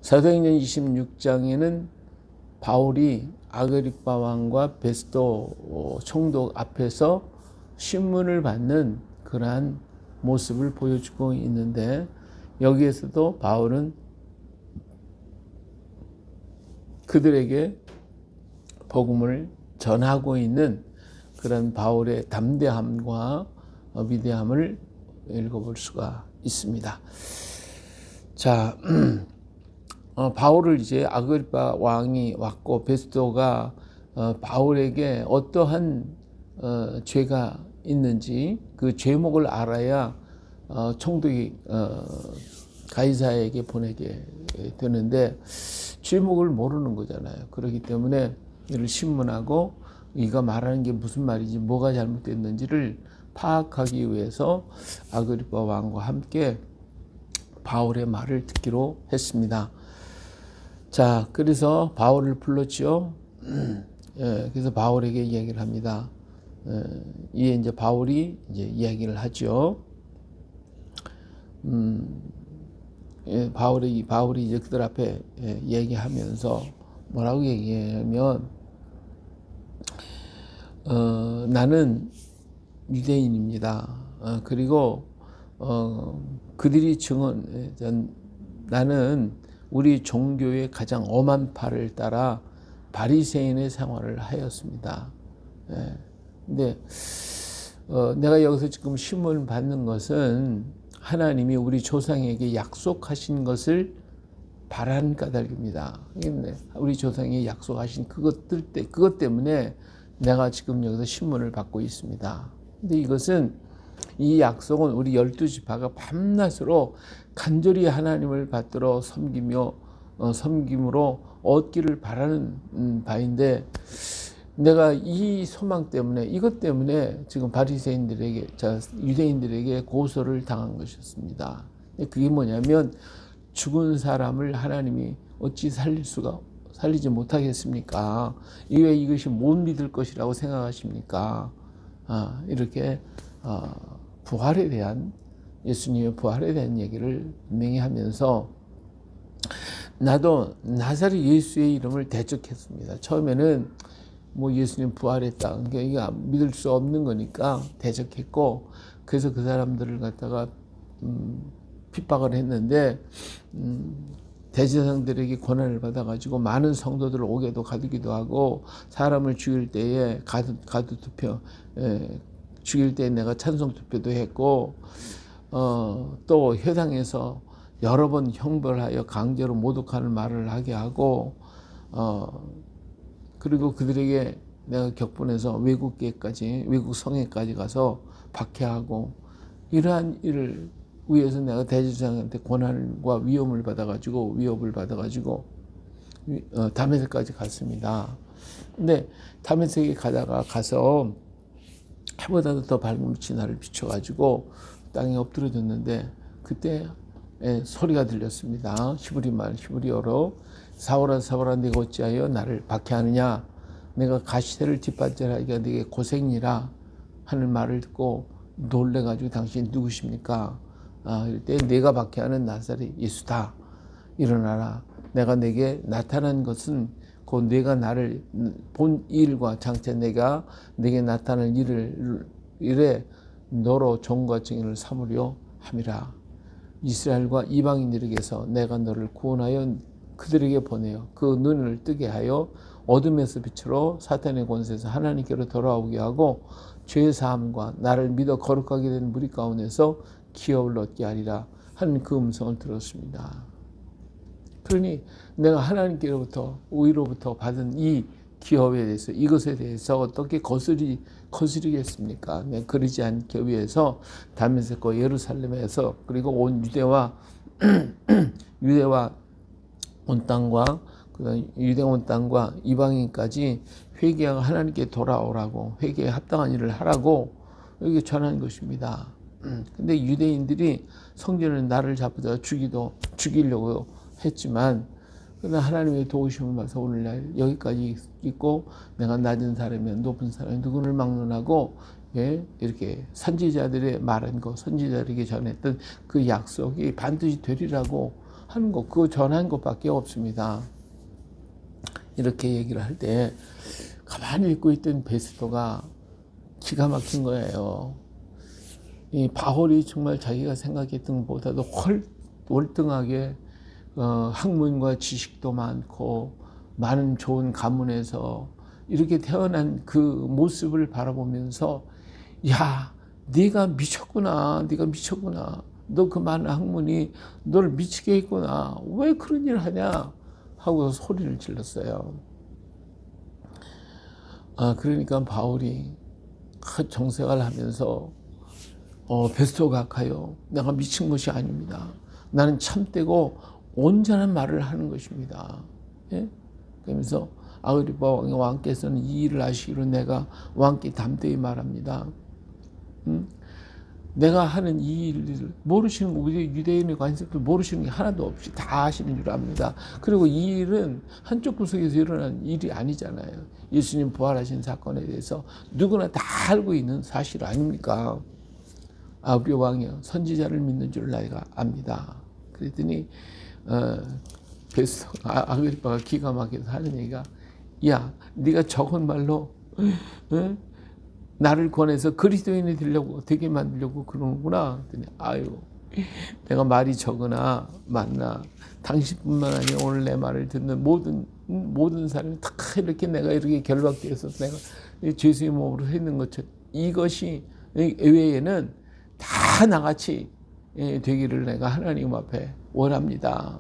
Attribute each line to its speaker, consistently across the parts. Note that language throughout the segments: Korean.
Speaker 1: 사도행전 26장에는 바울이 아그리파 왕과 베스도 총독 앞에서 신문을 받는 그러한 모습을 보여주고 있는데, 여기에서도 바울은 그들에게 복음을 전하고 있는 그런 바울의 담대함과 위대함을 읽어볼 수가 있습니다. 자, 바울을 이제 아그리파 왕이 왔고, 베스도가 바울에게 어떠한 죄가 있는지 그 죄목을 알아야 총독이 가이사에게 보내게 되는데, 죄목을 모르는 거잖아요. 그렇기 때문에 이를 신문하고 이가 말하는 게 무슨 말인지, 뭐가 잘못됐는지를 파악하기 위해서 아그리파 왕과 함께 바울의 말을 듣기로 했습니다. 자, 그래서 바울을 불렀죠. 그래서 바울에게 이야기를 합니다. 이에 이제 바울이 이제 이야기를 하죠. 바울이 이제 그들 앞에 얘기하면서 뭐라고 얘기하면, 나는 유대인입니다. 그리고 그들이 나는 우리 종교의 가장 엄한 파를 따라 바리새인의 생활을 하였습니다. 근데 내가 여기서 지금 신문을 받는 것은 하나님이 우리 조상에게 약속하신 것을 바란 까닭입니다. 우리 조상이 약속하신 그것 때문에 내가 지금 여기서 신문을 받고 있습니다. 근데 이 약속은 우리 12지파가 밤낮으로 간절히 하나님을 받들어 섬김으로 얻기를 바라는 바인데, 내가 이 소망 때문에, 이것 때문에 지금 바리새인들에게, 유대인들에게 고소를 당한 것이었습니다. 그게 뭐냐면, 죽은 사람을 하나님이 어찌 살리지 못하겠습니까? 왜 이것이 못 믿을 것이라고 생각하십니까? 이렇게 예수님의 부활에 대한 얘기를 분명히 하면서, 나도 나사렛 예수의 이름을 대적했습니다. 처음에는 예수님 부활했다, 그러니까 믿을 수 없는 거니까 대적했고, 그래서 그 사람들을 갖다가 핍박을 했는데, 대제사장들에게 권한을 받아가지고 많은 성도들을 옥에도 가두기도 하고, 사람을 죽일 때에 가두 투표, 죽일 때 내가 찬송 투표도 했고, 또 회당에서 여러 번 형벌하여 강제로 모독하는 말을 하게 하고, 그리고 그들에게 내가 격분해서 외국 성에까지 가서 박해하고, 이러한 일을 위해서 내가 대제사장한테 권한과 위협을 받아가지고 다메섹까지 갔습니다. 근데 다메섹에 가서 해보다도 더 밝은 빛이 나를 비춰가지고 땅에 엎드려졌는데, 그때 소리가 들렸습니다. 히브리어로, 사울아 네가 어찌하여 나를 박해하느냐, 내가 가시새를 뒷받침하기가 네게 고생이라 하는 말을 듣고 놀래가지고, 당신 누구십니까? 이럴 때, 내가 박해하는 나사렛 예수다. 일어나라. 내가 내게 나타난 것은 곧 내가 나를 본 일과 장차 내가 내게 나타날 일에 너로 종과 증인을 삼으려 함이라. 이스라엘과 이방인들에게서 내가 너를 구원하여 그들에게 보내어 그 눈을 뜨게 하여 어둠에서 빛으로 사탄의 권세에서 하나님께로 돌아오게 하고, 죄 사함과 나를 믿어 거룩하게 된 무리 가운데서 기업을 얻게 하리라 하는 그 음성을 들었습니다. 그러니 내가 하나님께로부터, 우리로부터 받은 이 기업에 대해서, 이것에 대해서 어떻게 거스리겠습니까? 내가 그러지 않기 위해서 다메섹과 예루살렘에서, 그리고 온 유대와 온 땅과 유대 온 땅과 이방인까지 회개하고 하나님께 돌아오라고, 회개에 합당한 일을 하라고 이렇게 전한 것입니다. 근데 유대인들이 성전을 나를 잡아다 죽이려고 했지만, 그러나 하나님의 도우심을 받아서 오늘날 여기까지 있고, 내가 낮은 사람이야 높은 사람이 누구를 막론하고, 이렇게 선지자들의 말한 거, 선지자들에게 전했던 그 약속이 반드시 되리라고 하는 것, 그거 전한 것밖에 없습니다. 이렇게 얘기를 할 때 가만히 있고 있던 베스토가 기가 막힌 거예요. 이 바울이 정말 자기가 생각했던 것보다도 월등하게 학문과 지식도 많고 많은 좋은 가문에서 이렇게 태어난 그 모습을 바라보면서 야, 네가 미쳤구나. 너 그 많은 학문이 너를 미치게 했구나. 왜 그런 일을 하냐? 하고 소리를 질렀어요. 그러니까 바울이 정색을 하면서 베스토가 가요. 내가 미친 것이 아닙니다. 나는 참되고 온전한 말을 하는 것입니다. 예? 그러면서 아그리파 왕께서는 이 일을 아시기로 내가 왕께 담대히 말합니다. 내가 하는 이 일을 모르시는, 우리 유대인의 관습도 모르시는 게 하나도 없이 다 아시는 줄 압니다. 그리고 이 일은 한쪽 구석에서 일어난 일이 아니잖아요. 예수님 부활하신 사건에 대해서 누구나 다 알고 있는 사실 아닙니까? 우리 왕이요, 선지자를 믿는 줄 내가 압니다. 그랬더니 베스토 아그리파가 기가 막혀서 하는 얘기가, 야, 네가 적은 말로 나를 권해서 그리스도인이 되려고, 되게 만들려고 그러는구나. 아유, 내가 말이 적으나 많나 당신뿐만 아니라 오늘 내 말을 듣는 모든 사람이 다 이렇게 내가 이렇게 결박되어서 내가 죄수의 몸으로 서 있는 것처럼 이것이 외에는 다 나같이 되기를 내가 하나님 앞에 원합니다.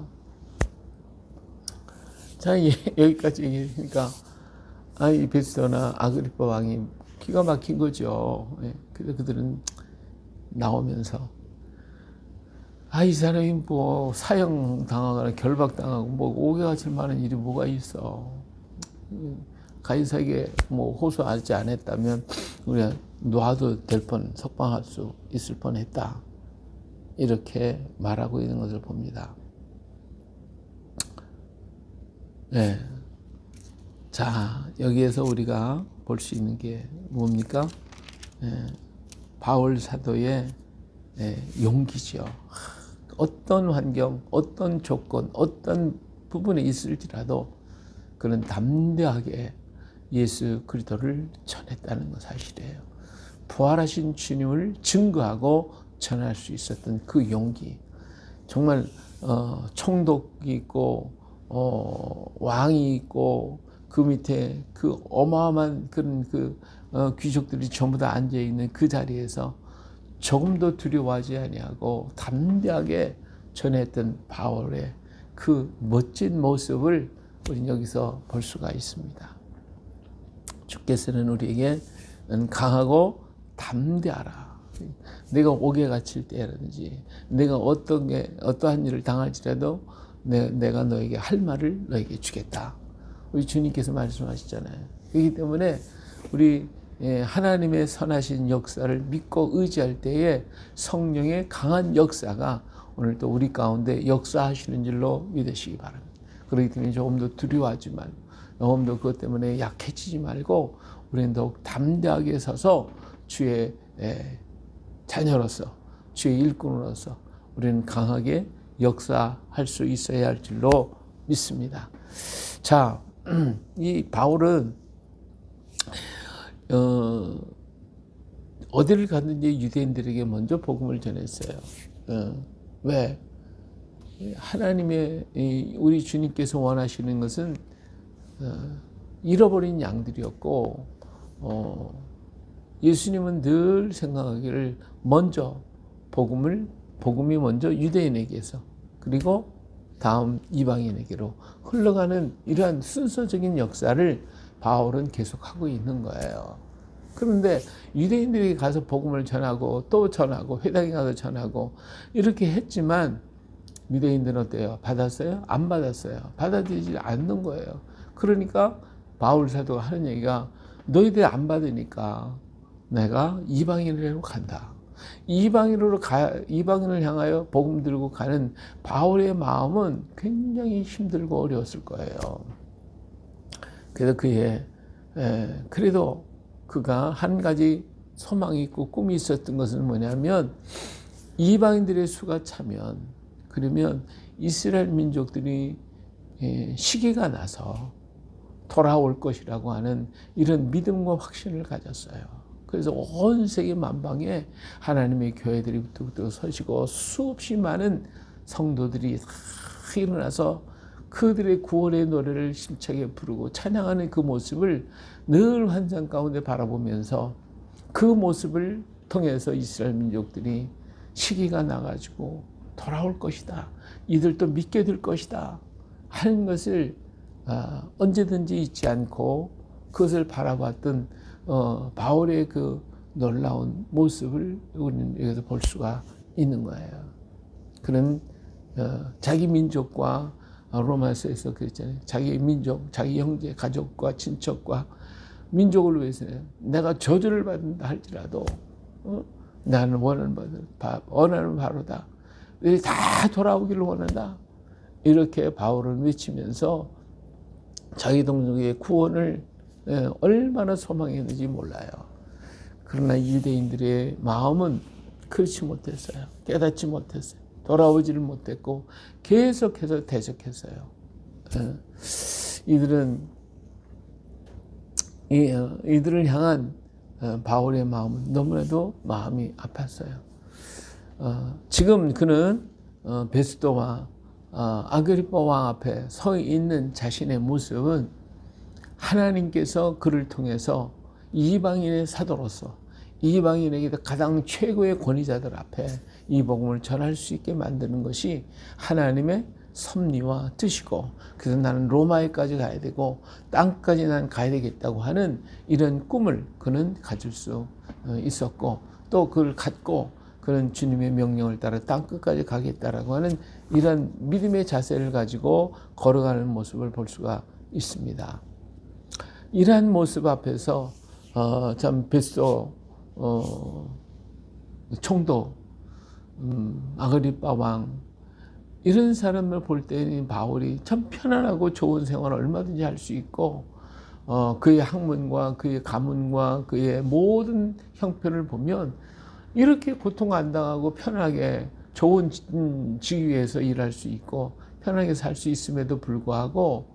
Speaker 1: 자, 여기까지 얘기하니까 이 베스토나 아그리파 왕이 기가 막힌 거죠. 그래서 그들은 나오면서 이 사람이 뭐 사형 당하거나 결박 당하고 뭐 오해가 칠 만한 일이 뭐가 있어. 가이사에게 뭐 호소하지 않았다면 우리가 놔도 될 뻔, 석방할 수 있을 뻔했다. 이렇게 말하고 있는 것을 봅니다. 네. 자, 여기에서 우리가 볼 수 있는 게 뭡니까? 바울 사도의 용기죠. 어떤 환경, 어떤 조건, 어떤 부분에 있을지라도 그는 담대하게 예수 그리스도를 전했다는 것 사실이에요. 부활하신 주님을 증거하고 전할 수 있었던 그 용기. 정말 총독이 있고 왕이 있고 그 밑에 그 어마어마한 그런 귀족들이 전부 다 앉아 있는 그 자리에서 조금도 두려워하지 아니하고 담대하게 전했던 바울의 그 멋진 모습을 우리는 여기서 볼 수가 있습니다. 주께서는 우리에게 강하고 담대하라. 내가 옥에 갇힐 때라든지 내가 어떠한 일을 당할지라도 내가 너에게 할 말을 너에게 주겠다. 우리 주님께서 말씀하시잖아요. 그렇기 때문에 우리 하나님의 선하신 역사를 믿고 의지할 때에 성령의 강한 역사가 오늘 또 우리 가운데 역사하시는 줄로 믿으시기 바랍니다. 그렇기 때문에 조금 더 두려워하지 말고 조금 더 그것 때문에 약해지지 말고 우리는 더욱 담대하게 서서 주의 자녀로서 주의 일꾼으로서 우리는 강하게 역사할 수 있어야 할 줄로 믿습니다. 자, 이 바울은 어디를 갔는지 유대인들에게 먼저 복음을 전했어요. 왜? 하나님의 우리 주님께서 원하시는 것은 잃어버린 양들이었고 예수님은 늘 생각하기를 먼저 복음이 먼저 유대인에게서 그리고 다음 이방인에게로 흘러가는 이러한 순서적인 역사를 바울은 계속하고 있는 거예요. 그런데 유대인들에게 가서 복음을 전하고 또 전하고 회당에 가서 전하고 이렇게 했지만 유대인들은 어때요? 받았어요? 안 받았어요. 받아들이지 않는 거예요. 그러니까 바울 사도가 하는 얘기가 너희들이 안 받으니까 내가 이방인으로 간다. 이방인을 향하여 복음 들고 가는 바울의 마음은 굉장히 힘들고 어려웠을 거예요. 그래서 그래도 그가 한 가지 소망이 있고 꿈이 있었던 것은 뭐냐면 이방인들의 수가 차면 그러면 이스라엘 민족들이 시기가 나서 돌아올 것이라고 하는 이런 믿음과 확신을 가졌어요. 그래서 온 세계 만방에 하나님의 교회들이 부터 서시고 수없이 많은 성도들이 다 일어나서 그들의 구원의 노래를 힘차게 부르고 찬양하는 그 모습을 늘 환상 가운데 바라보면서 그 모습을 통해서 이스라엘 민족들이 시기가 나가지고 돌아올 것이다. 이들도 믿게 될 것이다. 하는 것을 언제든지 잊지 않고 그것을 바라봤던 바울의 그 놀라운 모습을 우리는 여기서 볼 수가 있는 거예요. 그는 자기 민족과 로마서에서 그랬잖아요. 자기 민족, 자기 형제, 가족과 친척과 민족을 위해서는 내가 저주를 받는다 할지라도 나는 원하는 바로다. 너희 다 돌아오기를 원한다. 이렇게 바울은 외치면서 자기 동족의 구원을 얼마나 소망했는지 몰라요. 그러나 유대인들의 마음은 그렇지 못했어요. 깨닫지 못했어요. 돌아오지를 못했고 계속해서 대적했어요. 이들을 향한 바울의 마음은 너무나도 마음이 아팠어요. 지금 그는 베스도와 아그리파 왕 앞에 서 있는 자신의 모습은 하나님께서 그를 통해서 이방인의 사도로서 이방인에게 가장 최고의 권위자들 앞에 이 복음을 전할 수 있게 만드는 것이 하나님의 섭리와 뜻이고, 그래서 나는 로마에까지 가야 되고 땅까지 난 가야 되겠다고 하는 이런 꿈을 그는 가질 수 있었고, 또 그걸 갖고 그는 주님의 명령을 따라 땅 끝까지 가겠다라고 하는 이런 믿음의 자세를 가지고 걸어가는 모습을 볼 수가 있습니다. 이러한 모습 앞에서 참 베스도 총독, 아그리파 왕, 이런 사람을 볼 때는 바울이 참 편안하고 좋은 생활을 얼마든지 할 수 있고, 그의 학문과 그의 가문과 그의 모든 형편을 보면 이렇게 고통 안 당하고 편하게 좋은 직위에서 일할 수 있고 편하게 살 수 있음에도 불구하고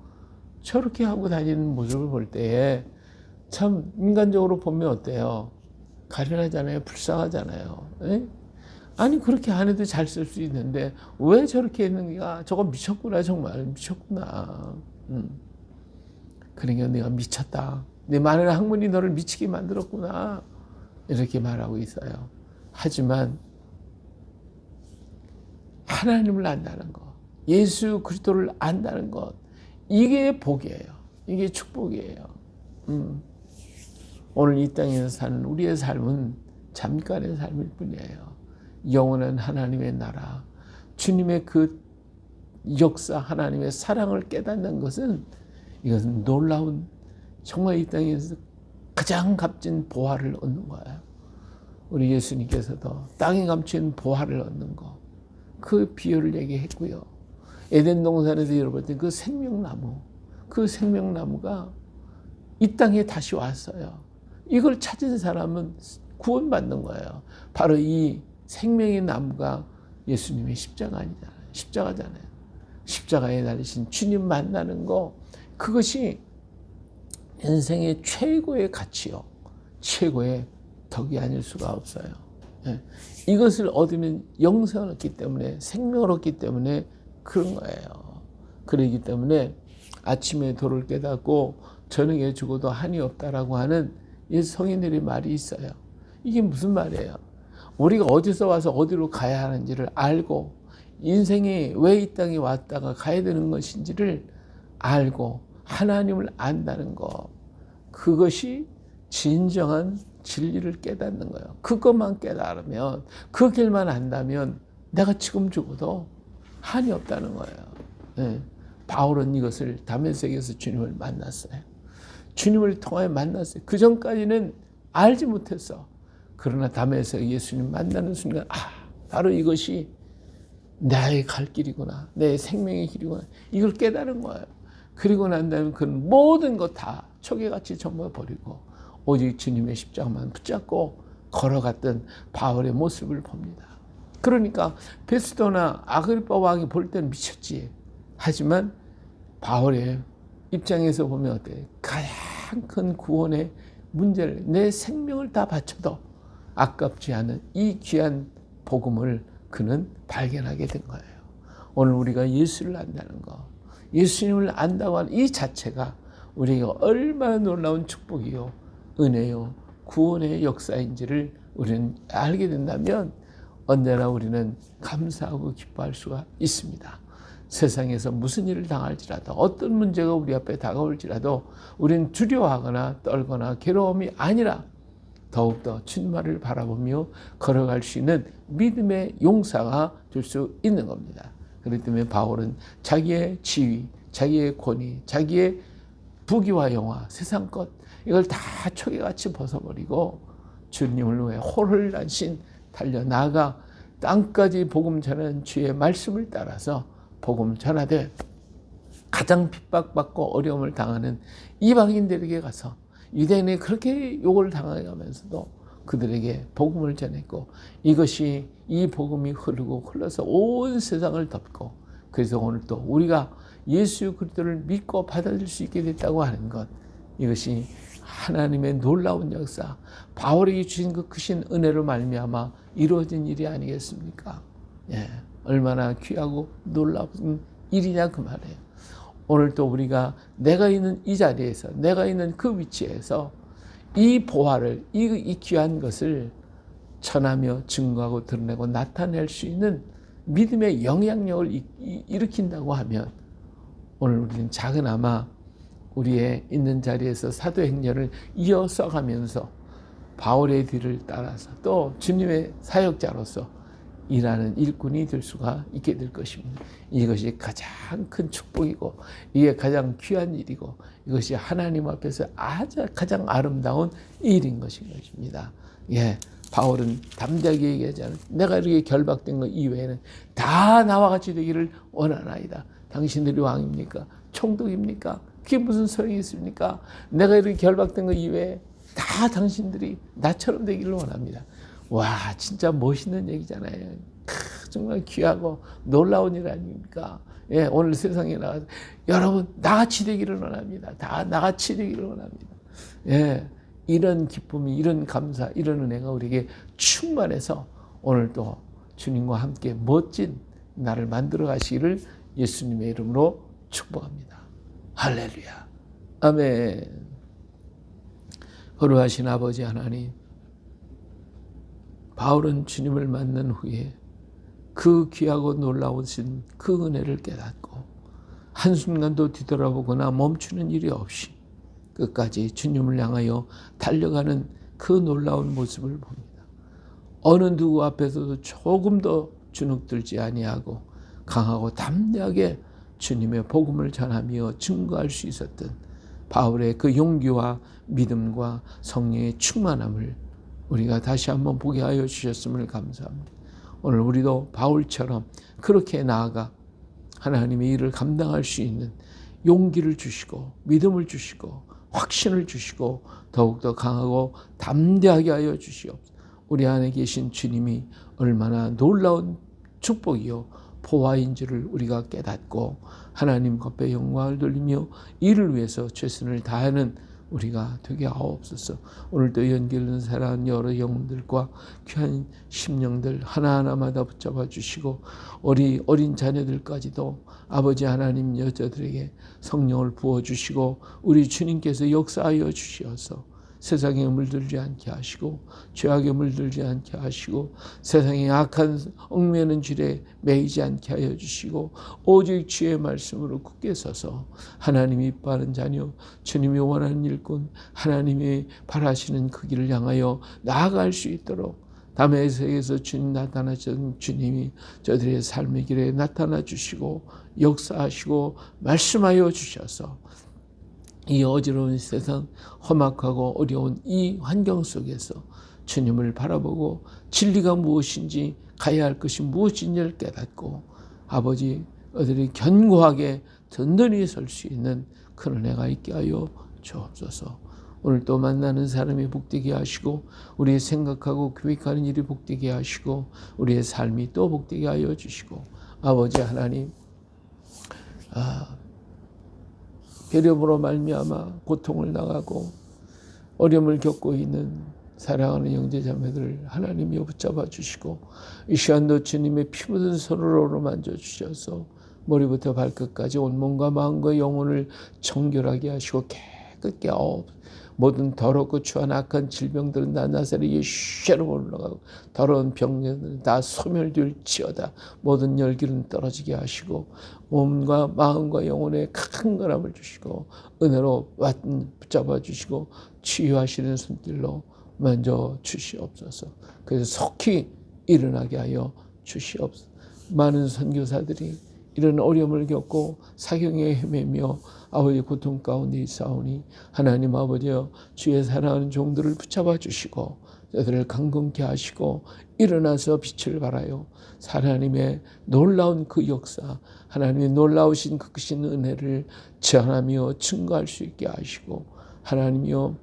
Speaker 1: 저렇게 하고 다니는 모습을 볼 때에 참 인간적으로 보면 어때요? 가련하잖아요. 불쌍하잖아요. 에? 아니 그렇게 안 해도 잘 쓸 수 있는데 왜 저렇게 했는가? 저거 미쳤구나. 정말 미쳤구나. 그러니까 내가 미쳤다. 내 많은 학문이 너를 미치게 만들었구나. 이렇게 말하고 있어요. 하지만 하나님을 안다는 것, 예수 그리스도를 안다는 것, 이게 복이에요. 이게 축복이에요. 오늘 이 땅에서 사는 우리의 삶은 잠깐의 삶일 뿐이에요. 영원한 하나님의 나라, 주님의 그 역사, 하나님의 사랑을 깨닫는 것은, 이것은 놀라운, 정말 이 땅에서 가장 값진 보화를 얻는 거예요. 우리 예수님께서도 땅에 감춘 보화를 얻는 거, 그 비유를 얘기했고요. 에덴 동산에서 열어볼 때 그 생명나무, 그 생명나무가 이 땅에 다시 왔어요. 이걸 찾은 사람은 구원받는 거예요. 바로 이 생명의 나무가 예수님의 십자가잖아요. 십자가에 달리신 주님 만나는 거, 그것이 인생의 최고의 가치요, 최고의 덕이 아닐 수가 없어요. 이것을 얻으면 영생을 얻기 때문에, 생명을 얻기 때문에 그런 거예요. 그러기 때문에 아침에 도를 깨닫고 저녁에 죽어도 한이 없다라고 하는 이 성인들의 말이 있어요. 이게 무슨 말이에요? 우리가 어디서 와서 어디로 가야 하는지를 알고, 인생이 왜 이 땅에 왔다가 가야 되는 것인지를 알고 하나님을 안다는 것, 그것이 진정한 진리를 깨닫는 거예요. 그것만 깨달으면, 그 길만 안다면 내가 지금 죽어도 한이 없다는 거예요. 네. 바울은 이것을 다메섹에서 주님을 만났어요. 주님을 통하여 만났어요. 그 전까지는 알지 못했어. 그러나 다메섹 예수님 만나는 순간, 바로 이것이 나의 갈 길이구나, 내 생명의 길이구나, 이걸 깨달은 거예요. 그리고 난 다음에 그는 모든 것 다 초계같이 전부 버리고 오직 주님의 십자가만 붙잡고 걸어갔던 바울의 모습을 봅니다. 그러니까 베스도나 아그리파 왕이 볼 때는 미쳤지. 하지만 바울의 입장에서 보면 어때? 가장 큰 구원의 문제를, 내 생명을 다 바쳐도 아깝지 않은 이 귀한 복음을 그는 발견하게 된 거예요. 오늘 우리가 예수를 안다는 거, 예수님을 안다고 하는 이 자체가 우리가 얼마나 놀라운 축복이요, 은혜요, 구원의 역사인지를 우리는 알게 된다면 언제나 우리는 감사하고 기뻐할 수가 있습니다. 세상에서 무슨 일을 당할지라도, 어떤 문제가 우리 앞에 다가올지라도 우리는 두려워하거나 떨거나 괴로움이 아니라 더욱더 주님을 바라보며 걸어갈 수 있는 믿음의 용사가 될 수 있는 겁니다. 그렇기 때문에 바울은 자기의 지위, 자기의 권위, 자기의 부귀와 영화, 세상 것, 이걸 다 초계같이 벗어버리고 주님을 위해 홀홀단신 달려나가 땅까지 복음 전하는 주의 말씀을 따라서 복음 전하되 가장 핍박받고 어려움을 당하는 이방인들에게 가서 유대인이 그렇게 욕을 당하면서도 그들에게 복음을 전했고, 이것이 이 복음이 흘러서 온 세상을 덮고, 그래서 오늘 또 우리가 예수 그리스도를 믿고 받아들일 수 있게 됐다고 하는 것, 이것이 하나님의 놀라운 역사, 바울에게 주신 그 크신 은혜로 말미암아 이루어진 일이 아니겠습니까? 예, 얼마나 귀하고 놀라운 일이냐 그 말이에요. 오늘 또 우리가 내가 있는 이 자리에서, 내가 있는 그 위치에서 이 보화를, 이 귀한 것을 전하며 증거하고 드러내고 나타낼 수 있는 믿음의 영향력을 일으킨다고 하면, 오늘 우리는 작은아마 우리의 있는 자리에서 사도행전을 이어서가면서 바울의 뒤를 따라서 또 주님의 사역자로서 일하는 일꾼이 될 수가 있게 될 것입니다. 이것이 가장 큰 축복이고, 이게 가장 귀한 일이고, 이것이 하나님 앞에서 가장 아름다운 일인 것입니다. 예, 바울은 담대하게 얘기하잖아요. 내가 이렇게 결박된 것 이외에는 다 나와 같이 되기를 원하나이다. 당신들이 왕입니까? 총독입니까? 그게 무슨 소용이 있습니까? 내가 이렇게 결박된 것 이외에 다 당신들이 나처럼 되기를 원합니다. 와, 진짜 멋있는 얘기잖아요. 정말 귀하고 놀라운 일 아닙니까? 예, 오늘 세상에 나가서 여러분 나같이 되기를 원합니다. 다 나같이 되기를 원합니다. 예, 이런 기쁨이, 이런 감사, 이런 은혜가 우리에게 충만해서 오늘 또 주님과 함께 멋진 나를 만들어 가시기를 예수님의 이름으로 축복합니다. 할렐루야. 아멘. 거룩하신 아버지 하나님, 바울은 주님을 만난 후에 그 귀하고 놀라우신 그 은혜를 깨닫고 한순간도 뒤돌아보거나 멈추는 일이 없이 끝까지 주님을 향하여 달려가는 그 놀라운 모습을 봅니다. 어느 누구 앞에서도 조금도 주눅들지 아니하고 강하고 담대하게 주님의 복음을 전하며 증거할 수 있었던 바울의 그 용기와 믿음과 성령의 충만함을 우리가 다시 한번 보게 하여 주셨음을 감사합니다. 오늘 우리도 바울처럼 그렇게 나아가 하나님의 일을 감당할 수 있는 용기를 주시고 믿음을 주시고 확신을 주시고 더욱더 강하고 담대하게 하여 주시옵소서. 우리 안에 계신 주님이 얼마나 놀라운 축복이요 보화인지를 우리가 깨닫고 하나님 겉에 영광을 돌리며 이를 위해서 최선을 다하는 우리가 되게 하옵소서. 오늘도 연결된 사랑하는 여러 영혼들과 귀한 심령들 하나하나마다 붙잡아 주시고 어린 자녀들까지도 아버지 하나님 여자들에게 성령을 부어주시고 우리 주님께서 역사하여 주시어서 세상에 물들지 않게 하시고 죄악에 물들지 않게 하시고 세상의 악한 얽매는 줄에 매이지 않게 하여 주시고 오직 주의 말씀으로 굳게 서서 하나님이 이뻐하는 자녀, 주님이 원하는 일꾼, 하나님이 바라시는 그 길을 향하여 나아갈 수 있도록 다메섹에서 주님 나타나신 주님이 저들의 삶의 길에 나타나 주시고 역사하시고 말씀하여 주셔서 이 어지러운 세상, 험악하고 어려운 이 환경 속에서 주님을 바라보고 진리가 무엇인지 가야 할 것이 무엇인지를 깨닫고 아버지 어들이 견고하게 든든히 설 수 있는 그런 은혜가 있게 하여 주옵소서. 오늘 또 만나는 사람이 복되게 하시고 우리의 생각하고 계획하는 일이 복되게 하시고 우리의 삶이 또 복되게 하여 주시고 아버지 하나님 배려으로 말미암아 고통을 당하고 어려움을 겪고 있는 사랑하는 형제자매들을 하나님이 붙잡아 주시고 이 시간도 주님의 피 묻은 손으로 만져주셔서 머리부터 발끝까지 온몸과 마음과 영혼을 정결하게 하시고 깨끗게 모든 더럽고 추한 악한 질병들은 다 나사렛 예수로 올라가고 더러운 병들은 다 소멸될지어다. 모든 열기는 떨어지게 하시고 몸과 마음과 영혼에 강건함을 주시고 은혜로 붙잡아 주시고 치유하시는 손길로 만져 주시옵소서. 그래서 속히 일어나게 하여 주시옵소서. 많은 선교사들이 이런 어려움을 겪고 사경에 헤매며 아버지 고통 가운데 있사오니 하나님 아버지여 주의 사랑하는 종들을 붙잡아 주시고 저들을 강건케 하시고 일어나서 빛을 발하여 하나님의 놀라운 그 역사 하나님의 놀라우신 그 크신 은혜를 전하며 증거할 수 있게 하시고 하나님이여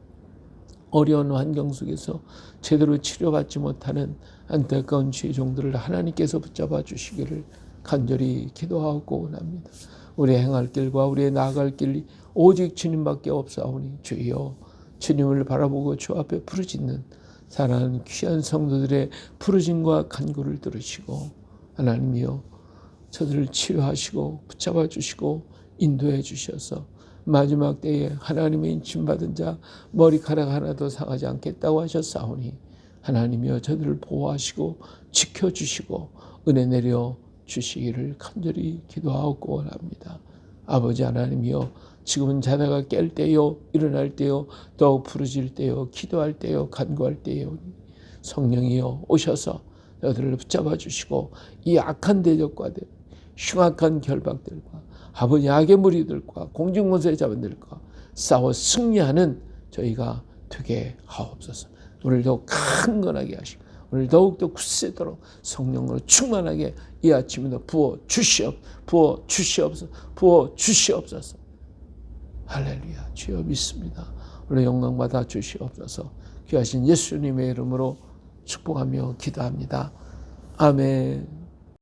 Speaker 1: 어려운 환경 속에서 제대로 치료받지 못하는 안타까운 주의 종들을 하나님께서 붙잡아 주시기를 간절히 기도하고 원합니다. 우리의 행할 길과 우리의 나아갈 길이 오직 주님밖에 없사오니 주여 주님을 바라보고 주 앞에 부르짖는 사랑하는 귀한 성도들의 부르짖음과 간구를 들으시고 하나님이여 저들을 치유하시고 붙잡아 주시고 인도해 주셔서 마지막 때에 하나님의 인침받은 자 머리카락 하나도 상하지 않겠다고 하셨사오니 하나님이여 저들을 보호하시고 지켜주시고 은혜 내려 주시기를 간절히 기도하고 원합니다. 아버지 하나님이여 지금은 자다가 깰 때요 일어날 때요 더욱 부르짖을 때요 기도할 때요 간구할 때요 성령이여 오셔서 저들을 붙잡아 주시고 이 악한 대적과 흉악한 결박들과 아버지 악의 무리들과 공중권세의 자본들과 싸워 승리하는 저희가 되게 하옵소서. 오늘도 강건하게 하시고 오늘 더욱더 굳세도록 성령으로 충만하게 이 아침에도 부어 주시옵소서. 할렐루야. 주여 믿습니다. 오늘 영광 받아 주시옵소서. 귀하신 예수님의 이름으로 축복하며 기도합니다. 아멘.